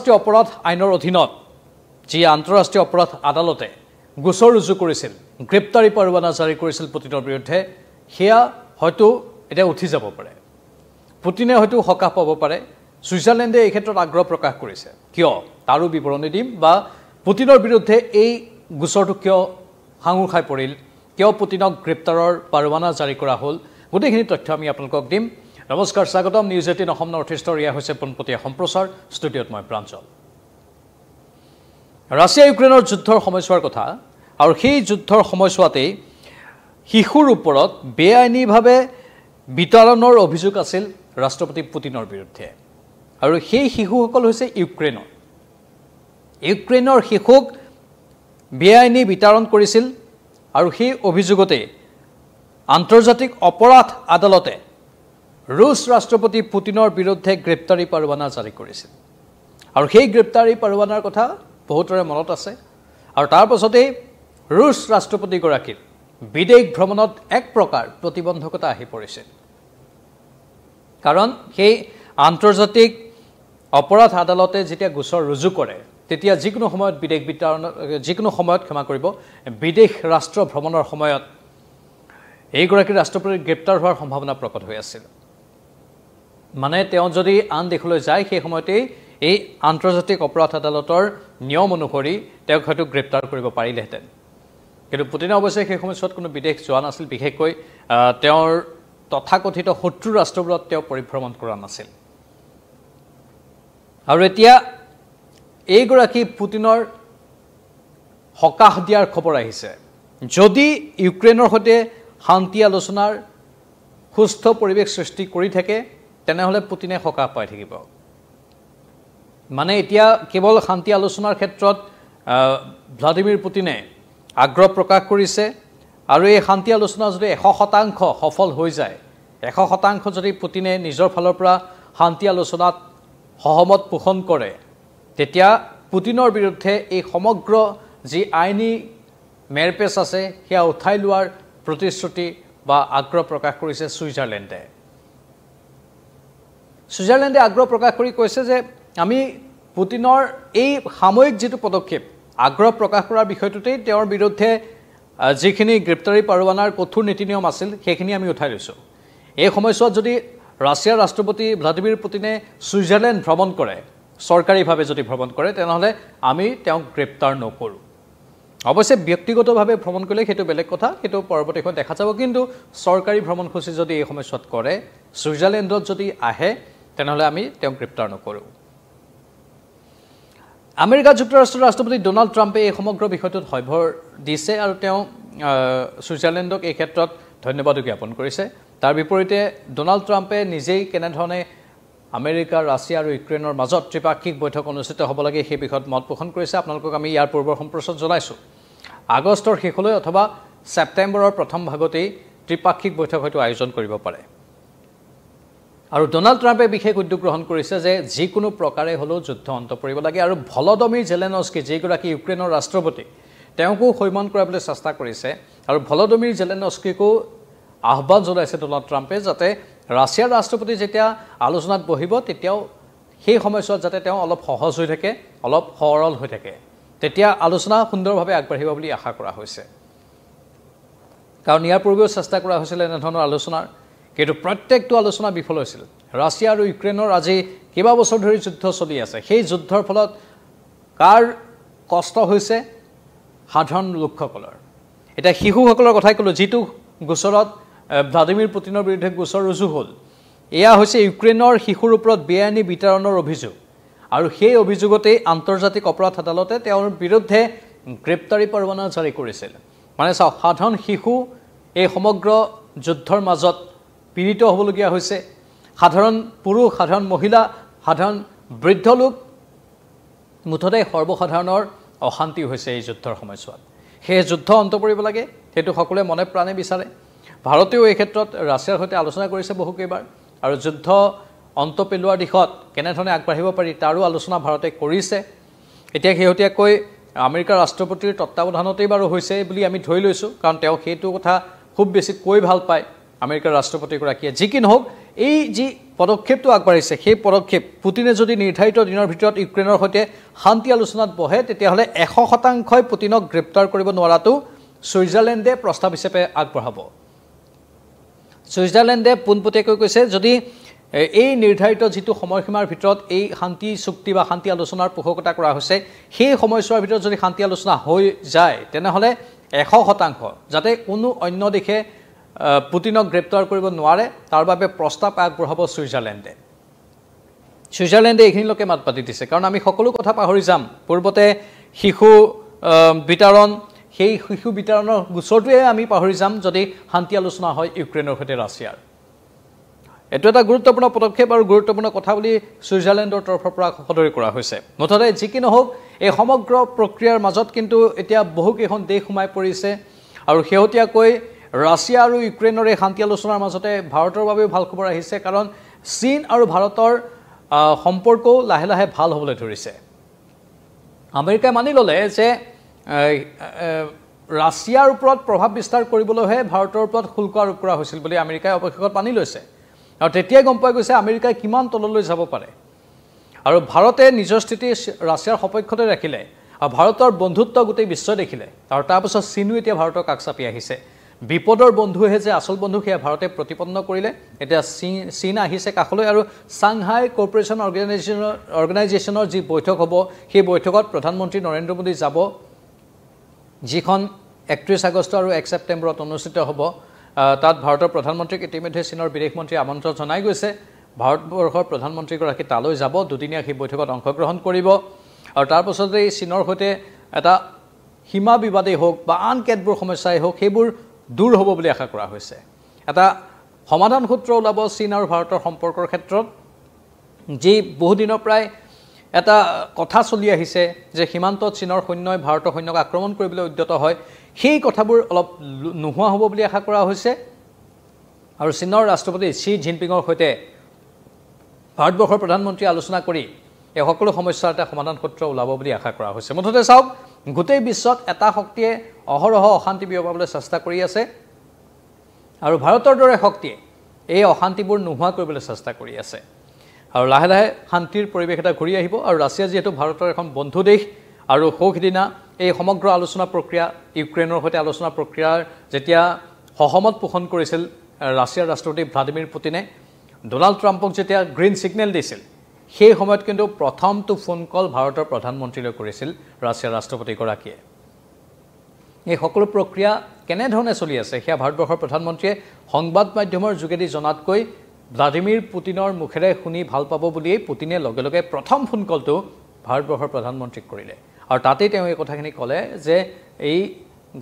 আন্তঃৰাষ্ট্ৰীয় অপৰাধ আইনৰ অধীনত যি আন্তঃৰাষ্ট্ৰীয় অপৰাধ আদালতে গোচৰ ৰুজু কৰিছিল গ্ৰেপ্তাৰী পৰৱানা জাৰি কৰিছিল পুতিনৰ বিৰুদ্ধে সেয়া হয়তো এটা উঠি যাব পাৰে পুতিনে হয়তো হকাহ পাব পাৰে সুইজাৰলেণ্ডে এই ক্ষেত্ৰত আগ্ৰহ প্ৰকাশ কৰিছে কিয় তাৰো বিৱৰণী দিম বা পুতিনৰ বিৰুদ্ধে এই গোচৰটো কিয় হাঙুৰ খাই পৰিল কিয় পুতিনক গ্ৰেপ্তাৰৰ পৰৱানা জাৰি কৰা হ'ল গোটেইখিনি তথ্য আমি আপোনালোকক দিম নমস্কাৰ স্বাগতম নিউজ 18 অসম নৰ্থ ইষ্টৰ ইয়া হৈছে পোনপটীয়া সম্প্ৰচাৰ ষ্টুডিঅ'ত মই প্ৰাঞ্জল ৰাছিয়া ইউক্ৰেইনৰ যুদ্ধৰ সময়ছোৱাৰ কথা আৰু সেই যুদ্ধৰ সময়ছোৱাতেই শিশুৰ ওপৰত বেআইনীভাৱে বিতৰণৰ অভিযোগ আছিল ৰাষ্ট্ৰপতি পুতিনৰ বিৰুদ্ধে আৰু সেই শিশুসকল হৈছে ইউক্ৰেইনৰ শিশুক বেআইনী বিতৰণ কৰিছিল আৰু সেই অভিযোগতে আন্তৰ্জাতিক অপৰাধ আদালতে ৰুছ ৰাষ্ট্ৰপতি পুতিনৰ বিৰুদ্ধে গ্ৰেপ্তাৰী পৰৱানা জাৰি কৰিছিল আৰু সেই গ্ৰেপ্তাৰী পৰৱানাৰ কথা বহুতৰে মনত আছে আৰু তাৰ পাছতেই ৰুছ ৰাষ্ট্ৰপতিগৰাকীৰ বিদেশ ভ্ৰমণত এক প্ৰকাৰ প্ৰতিবন্ধকতা আহি পৰিছিল কাৰণ সেই আন্তৰ্জাতিক অপৰাধ আদালতে যেতিয়া গোচৰ ৰুজু কৰে তেতিয়া যিকোনো সময়ত বিদেশ ৰাষ্ট্ৰ ভ্ৰমণৰ সময়ত এইগৰাকী ৰাষ্ট্ৰপতিৰ গ্ৰেপ্তাৰ হোৱাৰ সম্ভাৱনা প্ৰকট হৈ আছিল মানে তেওঁ যদি আন দেশলৈ যায় সেই সময়তেই এই আন্তৰ্জাতিক অপৰাধ আদালতৰ নিয়ম অনুসৰি তেওঁক হয়তো গ্ৰেপ্তাৰ কৰিব পাৰিলেহেঁতেন কিন্তু পুতিনে অৱশ্যে সেই সময়ছোৱাত কোনো বিদেশ যোৱা নাছিল বিশেষকৈ তেওঁৰ তথাকথিত শত্ৰু ৰাষ্ট্ৰবোৰত তেওঁ পৰিভ্ৰমণ কৰা নাছিল আৰু এতিয়া এইগৰাকী পুতিনৰ হকাহ দিয়াৰ খবৰ আহিছে যদি ইউক্ৰেইনৰ সৈতে শান্তি আলোচনাৰ সুস্থ পৰিৱেশ সৃষ্টি কৰি থাকে তেনেহলে পুতিনে হকাহ পাই থাকিব মানে এতিয়া কেৱল শান্তি আলোচনাৰ ক্ষেত্ৰত ভ্লাদিমিৰ পুতিনে আগ্ৰহ প্ৰকাশ কৰিছে আৰু এই শান্তি আলোচনা যদি 100% সফল হৈ যায় 100% যদি পুতিনে নিজৰ ফালৰ পৰা শান্তি আলোচনাত সহমত পোষণ কৰে তেতিয়া পুতিনৰ বিৰুদ্ধে এই সমগ্ৰ যি আইনী মেৰপেচ আছে সেয়া উঠাই লোৱাৰ প্ৰতিশ্ৰুতি বা আগ্ৰহ প্ৰকাশ কৰিছে সুইজাৰলেণ্ডে আগ্ৰহ প্ৰকাশ কৰি কৈছে যে আমি পুতিনৰ এই সাময়িক যেটো পদক্ষেপ আগ্ৰহ প্ৰকাশ কৰাৰ বিষয়টোতেই তেওঁৰ বিৰুদ্ধে যিখিনি গ্ৰেপ্তাৰী পৰৱানাৰ কঠোৰ নীতি নিয়ম আছিল সেইখিনি আমি উঠাই লৈছো এই সময়ছোৱাত যদি ৰাছিয়াৰ ৰাষ্ট্ৰপতি ভ্লাদিমিৰ পুতিনে সুইজাৰলেণ্ড ভ্ৰমণ কৰে সৰকাৰীভাৱে যদি ভ্ৰমণ কৰে তেনেহলে আমি তেওঁক গ্ৰেপ্তাৰ নকৰো অৱশ্যে ব্যক্তিগতভাৱে ভ্ৰমণ কৰিলে সেইটো বেলেগ কথা সেইটো পৰৱৰ্তীখন দেখা যাব কিন্তু সৰকাৰী ভ্ৰমণসূচী যদি এই সময়ছোৱাত কৰে সুইজাৰলেণ্ডত যদি আহে তেনেহলে আমি তেওঁক গ্ৰেপ্তাৰ নকৰো আমেৰিকা যুক্তৰাষ্ট্ৰৰ ৰাষ্ট্ৰপতি ডোনাল্ড ট্ৰাম্পে এই সমগ্ৰ বিষয়টোত হয়ভৰ দিছে আৰু তেওঁ সুইজাৰলেণ্ডক এই ক্ষেত্ৰত ধন্যবাদ জ্ঞাপন কৰিছে তাৰ বিপৰীতে ডোনাল্ড ট্ৰাম্পে নিজেই কেনেধৰণে আমেৰিকা ৰাছিয়া আৰু ইউক্ৰেইনৰ মাজত ত্ৰিপাক্ষিক বৈঠক অনুষ্ঠিত হ'ব লাগে সেই বিষয়ত মত পোষণ কৰিছে আপোনালোকক আমি ইয়াৰ পূৰ্বৰ সম্প্ৰচাৰ জনাইছো আগষ্টৰ শেষলৈ অথবা ছেপ্টেম্বৰৰ প্ৰথম ভাগতেই ত্ৰিপাক্ষিক বৈঠক হয়তো আয়োজন কৰিব পাৰে আৰু ডোনাল্ড ট্ৰাম্পে বিশেষ উদ্যোগ গ্ৰহণ কৰিছে যে যিকোনো প্ৰকাৰে হলেও যুদ্ধ অন্ত পৰিব লাগে আৰু ভলদমিৰ জেলেনস্কি যিগৰাকী ইউক্ৰেইনৰ ৰাষ্ট্ৰপতি তেওঁকো সৈমান কৰাবলৈ চেষ্টা কৰিছে আৰু ভলদমিৰ জেলেনস্কিকো আহ্বান জনাইছে ডোনাল্ড ট্ৰাম্পে যাতে ৰাছিয়াৰ ৰাষ্ট্ৰপতি যেতিয়া আলোচনাত বহিব তেতিয়াও সেই সময়ছোৱাত যাতে তেওঁ অলপ সহজ হৈ থাকে অলপ সৰল হৈ থাকে তেতিয়া আলোচনা সুন্দৰভাৱে আগবাঢ়িব বুলি আশা কৰা হৈছে কাৰণ ইয়াৰ পূৰ্বেও চেষ্টা কৰা হৈছিল এনেধৰণৰ আলোচনাৰ কিন্তু প্ৰত্যেকটো আলোচনা বিফল হৈছিল ৰাছিয়া আৰু ইউক্ৰেইনৰ আজি কেইবা বছৰ ধৰি যুদ্ধ চলি আছে সেই যুদ্ধৰ ফলত কাৰ কষ্ট হৈছে সাধাৰণ লোকসকলৰ এটা শিশুসকলৰ কথাই ক'লো যিটো গোচৰত ভ্লাদিমিৰ পুতিনৰ বিৰুদ্ধে গোচৰ ৰুজু হ'ল এয়া হৈছে ইউক্ৰেইনৰ শিশুৰ ওপৰত বেআইনী বিতৰণৰ অভিযোগ আৰু সেই অভিযোগতে আন্তৰ্জাতিক অপৰাধ আদালতে তেওঁৰ বিৰুদ্ধে গ্ৰেপ্তাৰী পৰৱানা জাৰি কৰিছিল মানে সাধাৰণ শিশু এই সমগ্ৰ যুদ্ধৰ মাজত পীড়িত হ'বলগীয়া হৈছে সাধাৰণ পুৰুষ সাধাৰণ মহিলা সাধাৰণ বৃদ্ধ লোক মুঠতে সৰ্বসাধাৰণৰ অশান্তি হৈছে এই যুদ্ধৰ সময়ছোৱাত সেই যুদ্ধ অন্ত পৰিব লাগে সেইটো সকলোৱে মনে প্ৰাণে বিচাৰে ভাৰতেও এই ক্ষেত্ৰত ৰাছিয়াৰ সৈতে আলোচনা কৰিছে বহুকেইবাৰ আৰু যুদ্ধ অন্ত পেলোৱাৰ দিশত কেনেধৰণে আগবাঢ়িব পাৰি তাৰো আলোচনা ভাৰতে কৰিছে এতিয়া শেহতীয়াকৈ আমেৰিকাৰ ৰাষ্ট্ৰপতিৰ তত্ত্বাৱধানতেই বাৰু হৈছে বুলি আমি ধৰি লৈছো কাৰণ তেওঁ সেইটো কথা খুব বেছি কৈ ভাল পায় আমেৰিকাৰ ৰাষ্ট্ৰপতিগৰাকীয়ে যি কি নহওক এই যি পদক্ষেপটো আগবাঢ়িছে সেই পদক্ষেপ পুতিনে যদি নিৰ্ধাৰিত দিনৰ ভিতৰত ইউক্ৰেইনৰ সৈতে শান্তি আলোচনাত বহে তেতিয়াহ'লে 100%ই পুতিনক গ্ৰেপ্তাৰ কৰিব নোৱাৰাটো ছুইজাৰলেণ্ডে প্ৰস্তাৱ হিচাপে আগবঢ়াব ছুইজাৰলেণ্ডে পোনপটীয়াকৈ কৈছে যদি এই নিৰ্ধাৰিত যিটো সময়সীমাৰ ভিতৰত এই শান্তি চুক্তি বা শান্তি আলোচনাৰ পোষকতা কৰা হৈছে সেই সময়ছোৱাৰ ভিতৰত যদি শান্তি আলোচনা হৈ যায় তেনেহ'লে 100% যাতে কোনো অন্য দেশে পুতিনক গ্ৰেপ্তাৰ কৰিব নোৱাৰে তাৰ বাবে প্ৰস্তাৱ আগবঢ়াব ছুইজাৰলেণ্ডে এইখিনিলৈকে মাত পাতি দিছে কাৰণ আমি সকলো কথা পাহৰি যাম পূৰ্বতে শিশু বিতৰণ সেই শিশু বিতৰণৰ গোচৰটোৱে আমি পাহৰি যাম যদি শান্তি আলোচনা হয় ইউক্ৰেইনৰ সৈতে ৰাছিয়াৰ এটো এটা গুৰুত্বপূৰ্ণ পদক্ষেপ আৰু গুৰুত্বপূৰ্ণ কথা বুলি ছুইজাৰলেণ্ডৰ তৰফৰ পৰা সদৰি কৰা হৈছে মুঠতে যি কি নহওক এই সমগ্ৰ প্ৰক্ৰিয়াৰ মাজত কিন্তু এতিয়া বহুকেইখন দেশ সোমাই পৰিছে আৰু শেহতীয়াকৈ ৰাছিয়া আৰু ইউক্ৰেইনৰ এই শান্তি আলোচনাৰ মাজতে ভাৰতৰ বাবেও ভাল খবৰ আহিছে কাৰণ চীন আৰু ভাৰতৰ সম্পৰ্ক লাহে লাহে ভাল হ'বলৈ ধৰিছে আমেৰিকাই মানি ল'লে যে ৰাছিয়াৰ ওপৰত প্ৰভাৱ বিস্তাৰ কৰিবলৈহে ভাৰতৰ ওপৰত শুল্ক আৰোপ কৰা হৈছিল বুলি আমেৰিকাই অৱশেষত মানি লৈছে আৰু তেতিয়াই গম পোৱা গৈছে আমেৰিকাই কিমান তললৈ যাব পাৰে আৰু ভাৰতে নিজৰ স্থিতি ৰাছিয়াৰ সপক্ষতে ৰাখিলে আৰু ভাৰতৰ বন্ধুত্ব গোটেই বিশ্ব দেখিলে আৰু তাৰপিছত চীনো এতিয়া ভাৰতৰ কাষ চাপি আহিছে বিপদৰ বন্ধুহে যে আসল বন্ধু সেয়া ভাৰতে প্ৰতিপন্ন কৰিলে এতিয়া চীন আহিছে কাষলৈ আৰু সাংহাই কৰ্পোৰেশ্যন অৰ্গেনাইজেশ্যনৰ যি বৈঠক হ'ব সেই বৈঠকত প্ৰধানমন্ত্ৰী নৰেন্দ্ৰ মোদী যাব যিখন 31 আগষ্ট আৰু 1 ছেপ্টেম্বৰত অনুষ্ঠিত হ'ব তাত ভাৰতৰ প্ৰধানমন্ত্ৰীক ইতিমধ্যে চীনৰ বিদেশ মন্ত্ৰী আমন্ত্ৰণ জনাই গৈছে ভাৰতবৰ্ষৰ প্ৰধানমন্ত্ৰীগৰাকী তালৈ যাব দুদিনীয়া সেই বৈঠকত অংশগ্ৰহণ কৰিব আৰু তাৰ পাছতে চীনৰ সৈতে এটা সীমা বিবাদেই হওক বা আন কেতবোৰ সমস্যাই হওক সেইবোৰ দূৰ হ'ব বুলি আশা কৰা হৈছে এটা সমাধান সূত্ৰ ওলাব চীন আৰু ভাৰতৰ সম্পৰ্কৰ ক্ষেত্ৰত যি বহুদিনৰ প্ৰায় এটা কথা চলি আহিছে যে সীমান্তত চীনৰ সৈন্যই ভাৰতৰ সৈন্যক আক্ৰমণ কৰিবলৈ উদ্যত হয় সেই কথাবোৰ অলপ নোহোৱা হ'ব বুলি আশা কৰা হৈছে আৰু চীনৰ ৰাষ্ট্ৰপতি শ্বি জিনপিঙৰ সৈতে ভাৰতবৰ্ষৰ প্ৰধানমন্ত্ৰী আলোচনা কৰি এই সকলো সমস্যাৰ এটা সমাধান সূত্ৰ ওলাব বুলি আশা কৰা হৈছে মুঠতে চাওক গোটেই বিশ্বত এটা শক্তিয়ে অহৰহ অশান্তি বিয়পাবলৈ চেষ্টা কৰি আছে আৰু ভাৰতৰ দৰে শক্তিয়ে এই অশান্তিবোৰ নোহোৱা কৰিবলৈ চেষ্টা কৰি আছে আৰু লাহে লাহে শান্তিৰ পৰিৱেশ এটা ঘূৰি আহিব আৰু ৰাছিয়া যিহেতু ভাৰতৰ এখন বন্ধু দেশ আৰু সৌখিদিনা এই সমগ্ৰ আলোচনা প্ৰক্ৰিয়া ইউক্ৰেইনৰ সৈতে আলোচনা প্ৰক্ৰিয়াৰ যেতিয়া সহমত পোষণ কৰিছিল ৰাছিয়াৰ ৰাষ্ট্ৰপতি ভ্লাদিমিৰ পুতিনে ডোনাল্ড ট্ৰাম্পক যেতিয়া গ্ৰীণ ছিগনেল দিছিল সেই সময়ত কিন্তু প্ৰথমটো ফোন কল ভাৰতৰ প্ৰধানমন্ত্ৰীলৈ কৰিছিল ৰাছিয়াৰ ৰাষ্ট্ৰপতিগৰাকীয়ে এই সকলো প্ৰক্ৰিয়া কেনেধৰণে চলি আছে সেয়া ভাৰতবৰ্ষৰ প্ৰধানমন্ত্ৰীয়ে সংবাদ মাধ্যমৰ যোগেদি জনাতকৈ ভ্লাদিমিৰ পুতিনৰ মুখেৰে শুনি ভাল পাব বুলিয়েই পুতিনে লগে লগে প্ৰথম ফোন কলটো ভাৰতবৰ্ষৰ প্ৰধানমন্ত্ৰীক কৰিলে আৰু তাতেই তেওঁ এই কথাখিনি ক'লে যে এই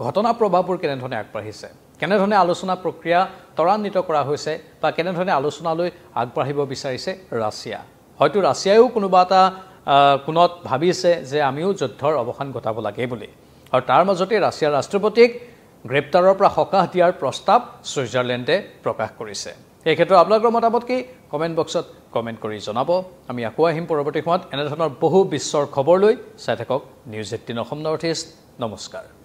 ঘটনা প্ৰবাহবোৰ কেনেধৰণে আগবাঢ়িছে কেনেধৰণে আলোচনা প্ৰক্ৰিয়া ত্বৰান্বিত কৰা হৈছে বা কেনেধৰণে আলোচনালৈ আগবাঢ়িব বিচাৰিছে ৰাছিয়া হয়তো ৰাছিয়াও কোনোবা এটা কোণত ভাবিছে যে আমিও যুদ্ধৰ অৱসান ঘটাব লাগে বুলি আৰু তাৰ মাজতে ৰাছিয়াৰ ৰাষ্ট্ৰপতিক গ্ৰেপ্তাৰৰ পৰা সকাহ দিয়াৰ প্ৰস্তাৱ ছুইজাৰলেণ্ডে প্ৰকাশ কৰিছে এই ক্ষেত্ৰত আপোনালোকৰ মতামত কি কমেণ্ট বক্সত কমেণ্ট কৰি জনাব আমি আকৌ আহিম পৰৱৰ্তী সময়ত এনেধৰণৰ বহু বিশ্বৰ খবৰ লৈ চাই থাকক নিউজ 18 অসম নৰ্থ ইষ্ট নমস্কাৰ